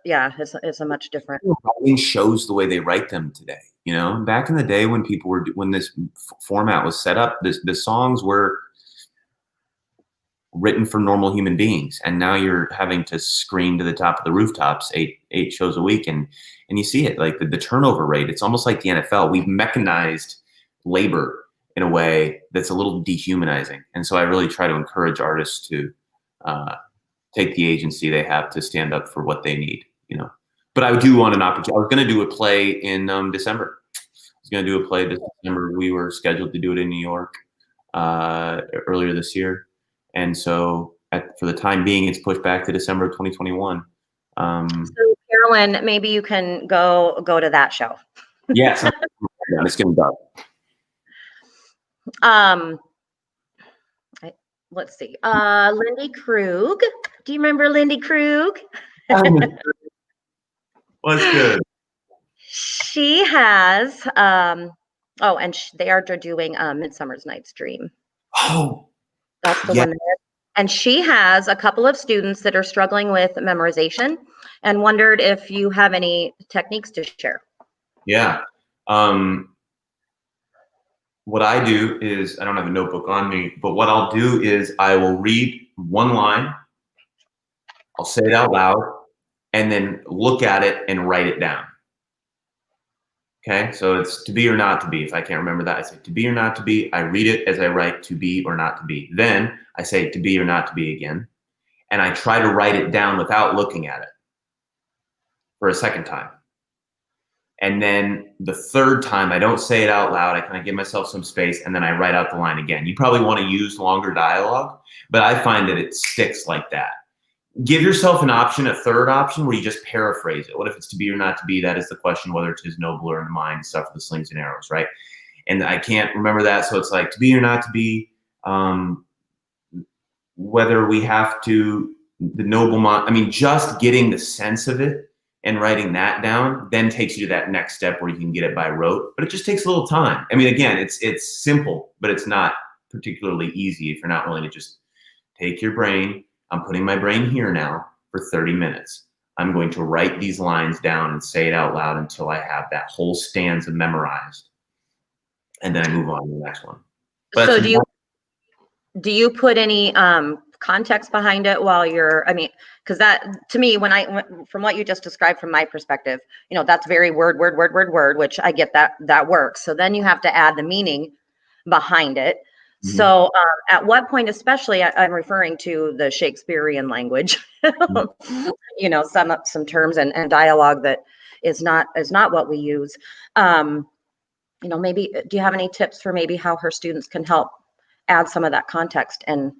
S1: Yeah, it's a much different.
S2: Writing shows the way they write them today. You know, back in the day when people were when this format was set up, the songs were written for normal human beings, and now you're having to scream to the top of the rooftops eight shows a week, and you see it like the turnover rate. It's almost like the NFL. We've mechanized labor in a way that's a little dehumanizing, and so I really try to encourage artists to take the agency they have to stand up for what they need, you know. But I do want an opportunity. I was going to do a play in December. I was going to do a play this December. We were scheduled to do it in New York earlier this year. And so for the time being, it's pushed back to December of 2021.
S1: So Carolyn, maybe you can go to that show.
S2: Yes, it's getting dark.
S1: Let's see. Lindy Krug. Do you remember Lindy Krug?
S2: What's good?
S1: She has. Oh, and they are doing Midsummer's Night's Dream.
S2: Oh,
S1: that's the one. And she has a couple of students that are struggling with memorization, and wondered if you have any techniques to share.
S2: Yeah. What I do is, I don't have a notebook on me, but what I'll do is I will read one line, I'll say it out loud, and then look at it and write it down. Okay, so it's to be or not to be. If I can't remember that, I say to be or not to be. I read it as I write to be or not to be. Then I say to be or not to be again. And I try to write it down without looking at it for a second time. And then the third time, I don't say it out loud. I kind of give myself some space, and then I write out the line again. You probably want to use longer dialogue, but I find that it sticks like that. Give yourself an option, a third option, where you just paraphrase it. What if it's to be or not to be? That is the question, whether it is noble or in the mind, stuff with the slings and arrows, right? And I can't remember that, so it's like to be or not to be, whether we have to, the noble mind. I mean, just getting the sense of it and writing that down then takes you to that next step where you can get it by rote, but it just takes a little time. I mean, again, it's simple, but it's not particularly easy if you're not willing to just take your brain. I'm putting my brain here now for 30 minutes. I'm going to write these lines down and say it out loud until I have that whole stanza memorized. And then I move on to the next one. But
S1: so do you put any context behind it while you're, I mean, because that, to me, from what you just described from my perspective, you know, that's very word, which I get that works. So then you have to add the meaning behind it. Mm-hmm. So at what point, especially, I'm referring to the Shakespearean language, mm-hmm. You know, some terms and dialogue that is not what we use. Maybe do you have any tips for maybe how her students can help add some of that context and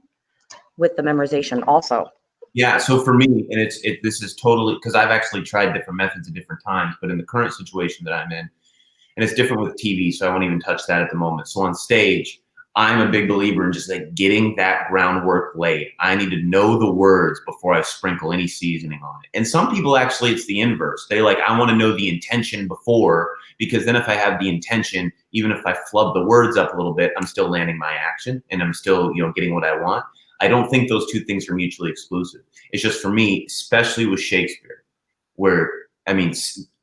S1: with the memorization also?
S2: Yeah, so for me, and this is totally, because I've actually tried different methods at different times, but in the current situation that I'm in, and it's different with TV, so I won't even touch that at the moment. So on stage, I'm a big believer in just like getting that groundwork laid. I need to know the words before I sprinkle any seasoning on it. And some people actually, it's the inverse. They like, I want to know the intention before, because then if I have the intention, even if I flub the words up a little bit, I'm still landing my action and I'm still, getting what I want. I don't think those two things are mutually exclusive. It's just for me, especially with Shakespeare, where, I mean,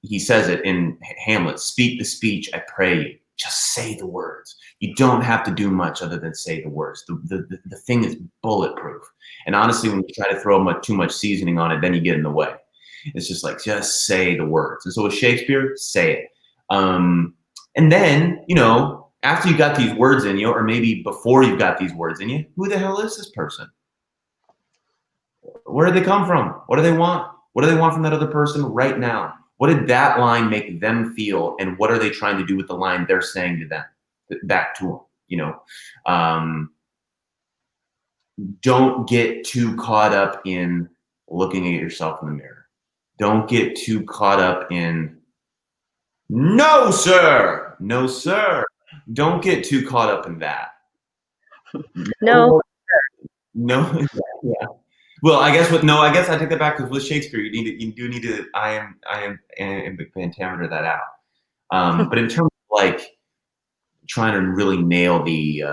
S2: he says it in Hamlet, speak the speech, I pray you. Just say the words. You don't have to do much other than say the words. The thing is bulletproof. And honestly, when you try to throw too much seasoning on it, then you get in the way. It's just like, just say the words. And so with Shakespeare, say it. And then, after you got these words in you, or maybe before you've got these words in you, who the hell is this person? Where did they come from? What do they want? What do they want from that other person right now? What did that line make them feel? And what are they trying to do with the line they're saying to them, back to them? Don't get too caught up in looking at yourself in the mirror. Don't get too caught up in, no, sir. No, sir. Don't get too caught up in that.
S1: No.
S2: No. Yeah. Well, I guess I take that back, because with Shakespeare, you do need to. I am a big pentameter that out. But in terms of like trying to really nail the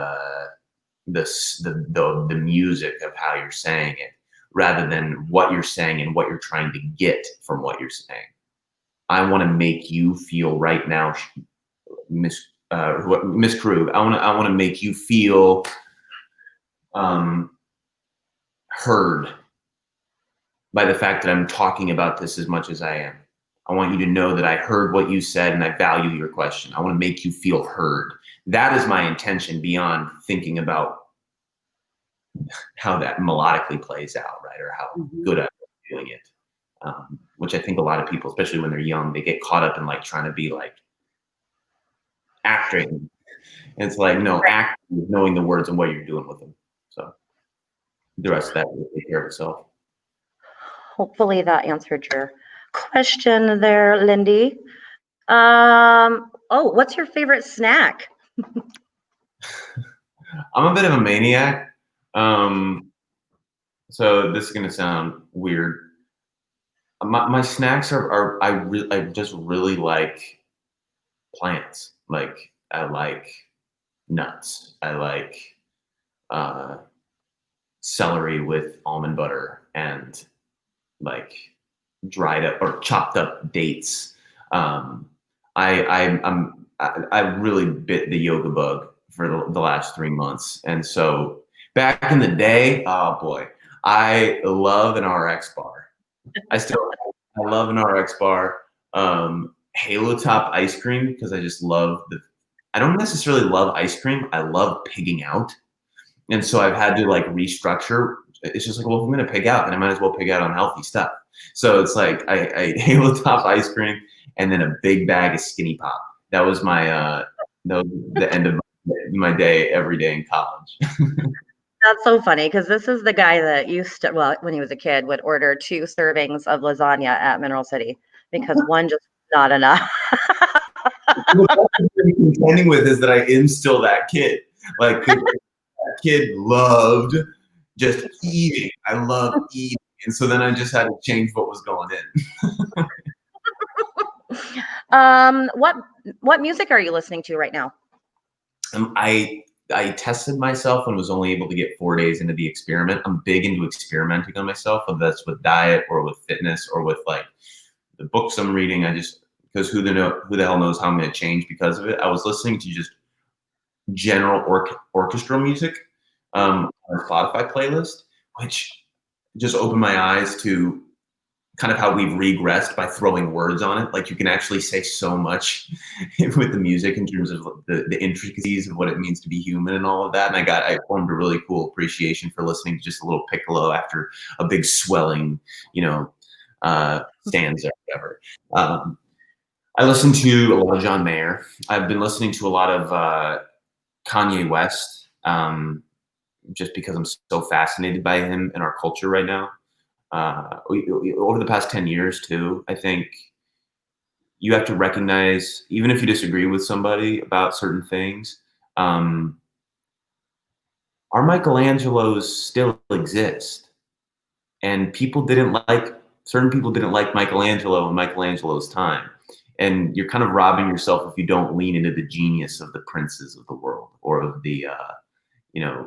S2: music of how you're saying it, rather than what you're saying and what you're trying to get from what you're saying. I want to make you feel right now, Miss Krug. I want to make you feel heard by the fact that I'm talking about this as much as I am. I want you to know that I heard what you said and I value your question. I want to make you feel heard. That is my intention, beyond thinking about how that melodically plays out, right? Or how good I'm doing it. Which I think a lot of people, especially when they're young, they get caught up in like trying to be like acting. And it's like, no, acting is knowing the words and what you're doing with them. So the rest of that will take care of itself.
S1: Hopefully that answered your question there, Lindy. What's your favorite snack?
S2: I'm a bit of a maniac. So this is gonna sound weird. My snacks are I just really like plants. Like, I like nuts. I like celery with almond butter and like dried up or chopped up dates. I really bit the yoga bug for the last 3 months, and so back in the day, oh boy, I love an RX bar. I love an RX bar. Halo Top ice cream, because I just love I don't necessarily love ice cream. I love pigging out. And so I've had to like restructure. It's just like, well, if I'm going to pig out, then I might as well pig out on healthy stuff. So it's like I Halo Top ice cream and then a big bag of Skinny Pop. That was the end of my day every day in college.
S1: That's so funny, because this is the guy that used to, well, when he was a kid, would order 2 servings of lasagna at Mineral City because one just not enough.
S2: What I'm contending with is that I am still that kid. Like, that kid loved just eating. I love eating. And so then I just had to change what was going in.
S1: What music are you listening to right now?
S2: I tested myself and was only able to get 4 days into the experiment. I'm big into experimenting on myself, whether that's with diet or with fitness or with like the books I'm reading. Because who the hell knows how I'm going to change because of it. I was listening to just general orchestral music on a Spotify playlist, which just opened my eyes to kind of how we've regressed by throwing words on it. Like, you can actually say so much with the music in terms of the intricacies of what it means to be human and all of that. And I formed a really cool appreciation for listening to just a little piccolo after a big swelling, stanza or whatever. I listen to a lot of John Mayer. I've been listening to a lot of Kanye West, just because I'm so fascinated by him and our culture right now. Over the past 10 years too, I think you have to recognize, even if you disagree with somebody about certain things, um, our Michelangelos still exist. And certain people didn't like Michelangelo in Michelangelo's time. And you're kind of robbing yourself if you don't lean into the genius of the princes of the world, or of the,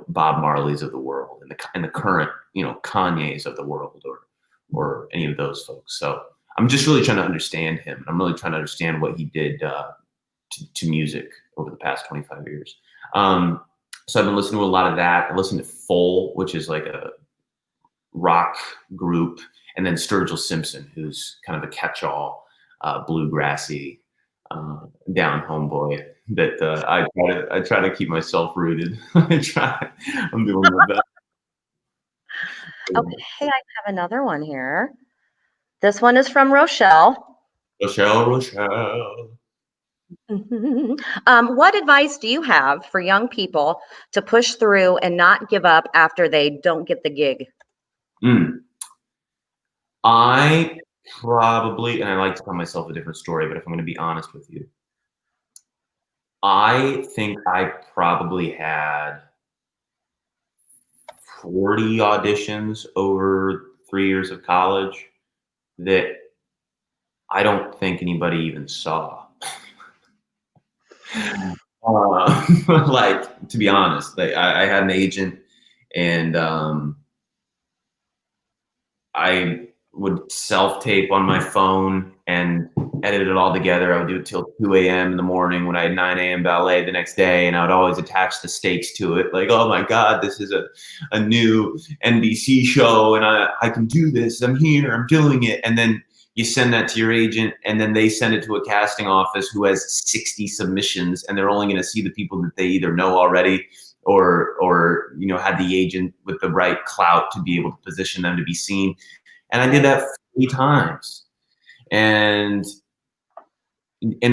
S2: Bob Marleys of the world, and the current, Kanye's of the world, or any of those folks. So I'm just really trying to understand him. I'm really trying to understand what he did to music over the past 25 years. So I've been listening to a lot of that. I listen to Foal, which is like a rock group, and then Sturgill Simpson, who's kind of a catch-all, bluegrassy, down homeboy. That I try to keep myself rooted. I'm doing my best.
S1: Okay, I have another one here. This one is from Rochelle.
S2: Rochelle.
S1: What advice do you have for young people to push through and not give up after they don't get the gig?
S2: I probably, and I like to tell myself a different story, but if I'm going to be honest with you, I think I probably had 40 auditions over 3 years of college that I don't think anybody even saw. Like, to be honest, like, I had an agent, and I would self-tape on my phone and edit it all together. I would do it till 2 a.m. in the morning when I had 9 a.m. ballet the next day, and I would always attach the stakes to it. Like, oh my God, this is a new NBC show, and I can do this. I'm here, I'm doing it. And then you send that to your agent, and then they send it to a casting office who has 60 submissions, and they're only going to see the people that they either know already, or had the agent with the right clout to be able to position them to be seen. And I did that 3 times. And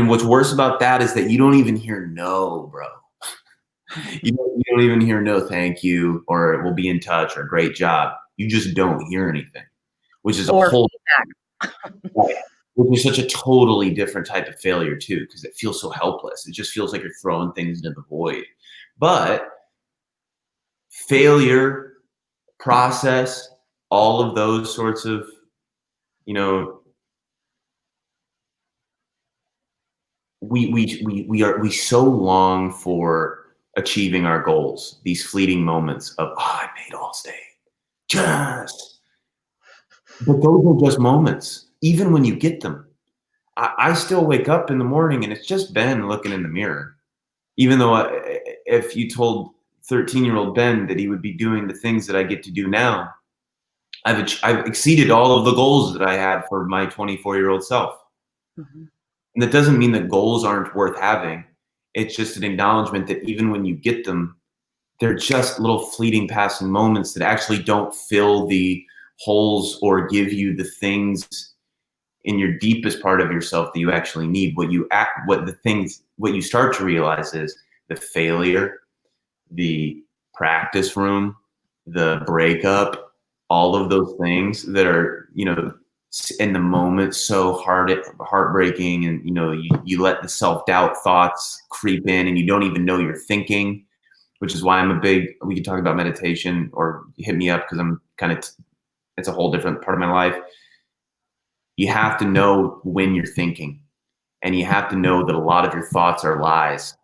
S2: what's worse about that is that you don't even hear no, bro. You don't even hear no, thank you, or we'll be in touch, or great job. You just don't hear anything, which is
S1: Or
S2: which is such a totally different type of failure too, because it feels so helpless. It just feels like you're throwing things into the void. But failure, process, all of those sorts of, we so long for achieving our goals, these fleeting moments of, I made Allstate, but those are just moments. Even when you get them, I still wake up in the morning and it's just Ben looking in the mirror. Even though if you told 13-year-old Ben that he would be doing the things that I get to do now, I've exceeded all of the goals that I had for my 24-year-old self.
S1: Mm-hmm.
S2: And that doesn't mean that goals aren't worth having. It's just an acknowledgement that even when you get them, they're just little fleeting passing moments that actually don't fill the holes or give you the things in your deepest part of yourself that you actually need. What you start to realize is the failure, the practice room, the breakup, all of those things that are, in the moment so heartbreaking, and you let the self-doubt thoughts creep in and you don't even know you're thinking, which is why we can talk about meditation, or hit me up, because I'm it's a whole different part of my life. You have to know when you're thinking, and you have to know that a lot of your thoughts are lies,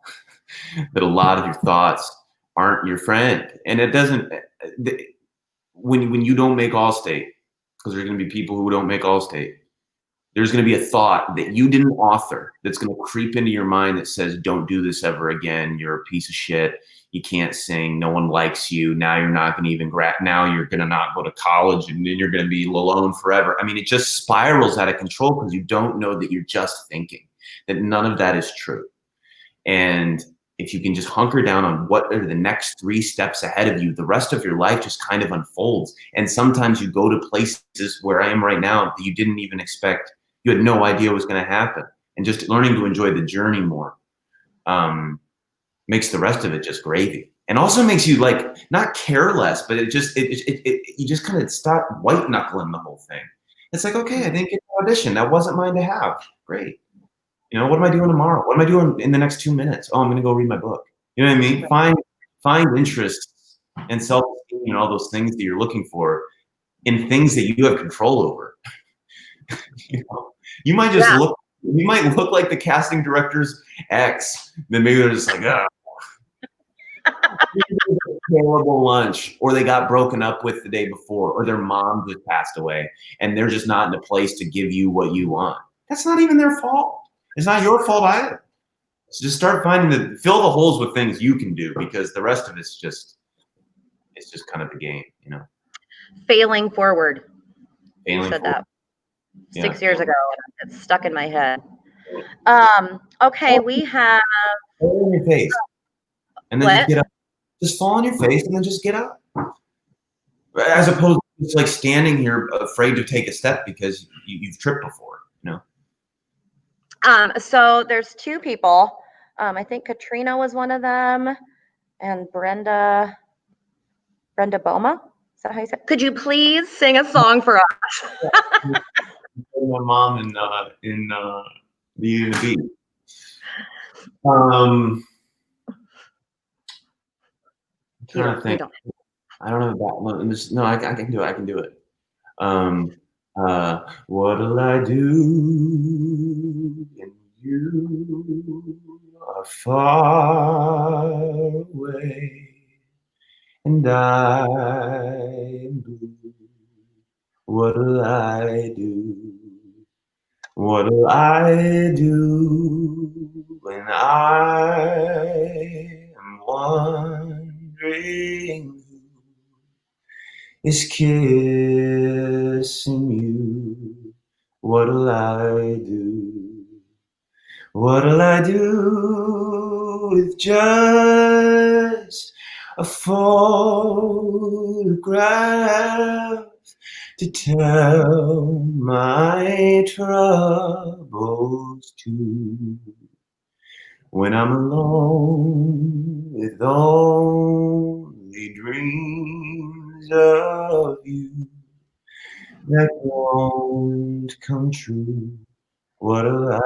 S2: that a lot of your thoughts aren't your friend. And it doesn't, when you don't make Allstate, because there's going to be people who don't make Allstate, there's going to be a thought that you didn't author that's going to creep into your mind that says, don't do this ever again. You're a piece of shit. You can't sing. No one likes you. Now you're not going to even now you're going to not go to college, and then you're going to be alone forever. I mean, it just spirals out of control because you don't know that you're just thinking, that none of that is true. And if you can just hunker down on what are the next 3 steps ahead of you, the rest of your life just kind of unfolds. And sometimes you go to places where I am right now that you didn't even expect, you had no idea was going to happen. and just learning to enjoy the journey more makes the rest of it just gravy. And also makes you like not careless, but you just kind of stop white knuckling the whole thing. It's like, okay, I didn't get the audition. That wasn't mine to have. Great. You know, what am I doing tomorrow? What am I doing in the next 2 minutes? Oh, I'm going to go read my book. You know what I mean? Find interests and self-esteem and all those things that you're looking for in things that you have control over. You know, you might look like the casting director's ex. Then maybe they're just like, ah, terrible lunch, or they got broken up with the day before, or their mom just passed away, and they're just not in a place to give you what you want. That's not even their fault. It's not your fault either. So just start fill the holes with things you can do, because the rest of it's just kind of the game, you know.
S1: Failing forward.
S2: Failing
S1: You said
S2: forward.
S1: that 6 years ago, and it's stuck in my head. Okay, we have.
S2: Fall on your face, and then
S1: What?
S2: just get up. Just fall on your face, and then just get up. As opposed to just like standing here afraid to take a step because you've tripped before, you know.
S1: So there's two people. I think Katrina was one of them, and Brenda Boma. Is that how you say it? Could you please sing a song for us?
S2: My mom in Beauty and the Beast. I'm trying to think. I don't know that one. No, I can do it. I can do it. What'll I do when you are far away and I'm blue? What'll I do? What'll I do when I am wondering who is kissing you? What'll I do? What'll I do with just a photograph to tell my troubles to? When I'm alone with only dreams of you that won't come true, what'll I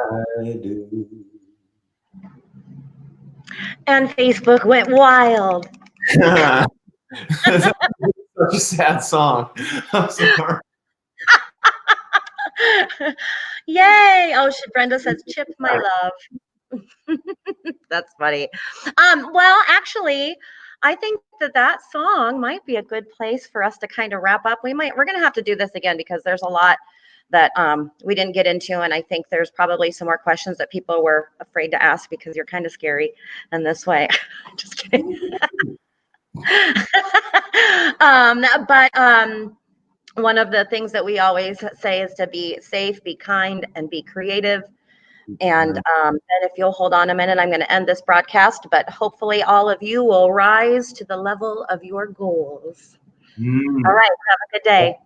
S2: do?
S1: And Facebook went wild.
S2: That's such a sad song. I'm sorry.
S1: Yay! Oh, Brenda says, "Chip, my love." That's funny. Well, actually, I think that song might be a good place for us to kind of wrap up. We're going to have to do this again because there's a lot that we didn't get into, and I think there's probably some more questions that people were afraid to ask because you're kind of scary in this way. Just kidding. But one of the things that we always say is to be safe, be kind, and be creative. And if you'll hold on a minute, I'm going to end this broadcast, but hopefully all of you will rise to the level of your goals. All right. Have a good day.